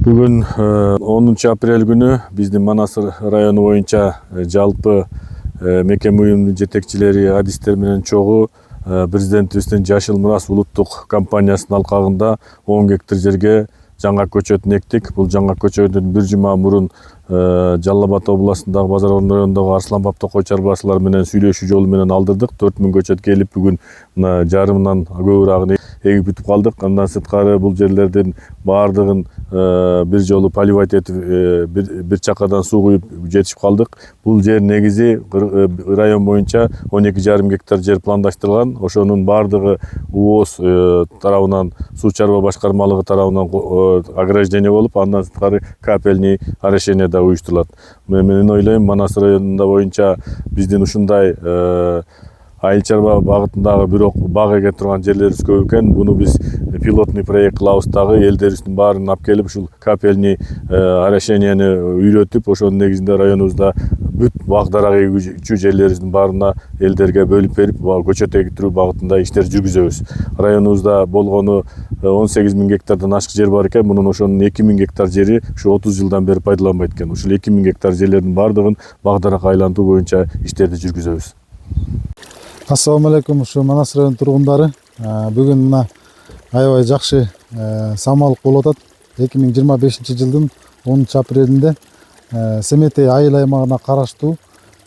Бүгүн 10 апрель күнү биздин Манас району боюнча жалпы мекеме уюмдун жетекчилери, адистер менен чогуу президентибиздин Жашыл Мурас улуттук кампаниясынын алкагында 10 гектар жерге жаңа көчөт эктик. Бул жаңа көчөтүн бир жума мурун Жалал Абад областындагы Базар Орун районундагы Арсланбап токой чарбачылар менен сүйлөшүү жолу менен алдырдык. 4000 көчөт келип бүгүн мына жарымынан көбүраагын эгип бүтүп калдык. Андан сырткары бул жерлердин баардыгын бир жолу поливать этип бир чакадан суу куюп жетишип калдык. Бул жер негизи район боюнча 12,5 гектар жер пландаштырылган. Ошонун баардыгы УОЗ тарабынан, суу чарба башкармалыгы тарабынан ограждение болуп, андан сырткары капельный орошение да уюштурулат. Мен ойлойм, Манас районунда боюнча биздин ушундай айыл чарба багытындагы бирок бак эге турган жерлерибиз көп экен. Буну биз пилотный проект кылабыз дагы, элдерибиздин баарын алып келип ушул капельный орошениени үйрөтүп, ошонун негизинде районубузда бүт бак дарак эгүүчү жерлерибиздин баарына элдерге бөлүп берип, көчөт эгиптирүү багытында иштер жүргүзөбүз. Районубузда болгону 18.000 гектардан ашык жер бар экен. Мунун ошонун 2.000 гектар жери ушу 30 жылдан бери пайдаланбайт экен. Ушул 2.000 гектар жерлердин баардыгын бак дарак айлантуу боюнча иштерди жүргүзөбүз. Ассаламу алейкум, ушу Манас районунун тургундары. Бүгүн мына аябай жакшы самалык болуп атат. 2025 жылдын 10 апрелинде Семетей айыл аймагына караштуу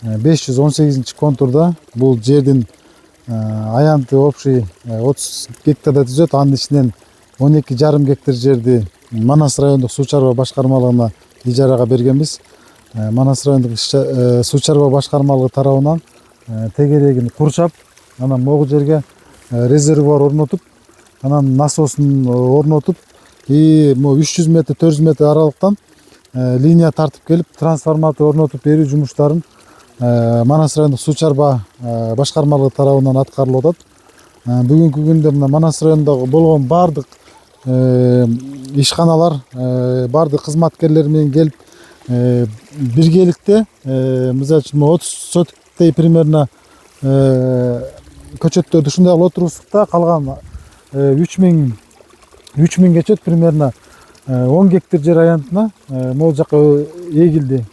518 контурда бул жердин аянты общий 30 гектарда түзөт. Анын ичинен 12,5 гектар жерди Манас райондук суу чарба башкармалыгына ижарага бергенбиз. Манас райондук суу чарба башкармалыгы тарабынан тегерегин курчап, анан могу жерге резервуар орнотуп, анан насосын орнотуп, и 300 метр 400 метр аралыктан линия тартып келип, трансформатор орнотуп берүү жумуштарын Манас райондук суу чарба башкармалыгы тарабынан аткарылып атат. Бүгүнкү күндө мына Манас районундагы болгон баардык ишканалар, баардык кызматкерлер менен келип биргеликте мисалы үчүн 30 сотиктей примерно көчөттөрдү ушундай кылып отурубуз да, калган 3000 көчөт примерно 10 гектар жер аянтына могул жака эгилди.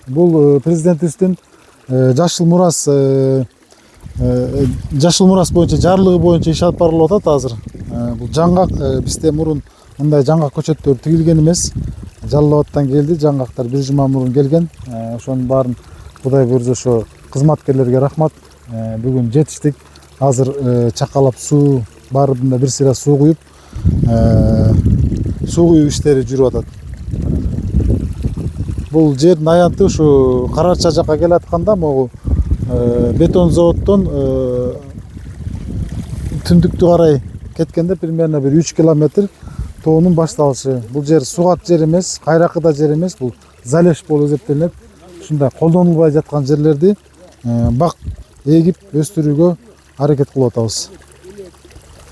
Бул президентибиздин Жашыл Мурас боюнча жарлыгы боюнча иш алып барылып атат азыр. Бул жаңгак бизде мурун мындай жаңгак көчөттөр тигилген эмес. Жалал Абадтан келди, жаңгактар бир жума мурун келген. Ошонун баарын Кудай буйрса ошо кызматкерлерге рахмат. Бүгүн жетиштик. Азыр чакалап суу баарында бир сыйра суу куюп, суу куюу иштери жүрүп атат. Бул жердин аянты ушу Карача жака келатканда могу бетон заводдон түндүктү карай кеткенде примерно бир 3 километр тоонун башталышы. Бул жер сугат жер эмес, кайракы да жер эмес, бул залеж болуп эсептелинет. Ушундай колдонулбай жаткан жерлерди бак эгип өстүрүүгө аракет кылып атабыз.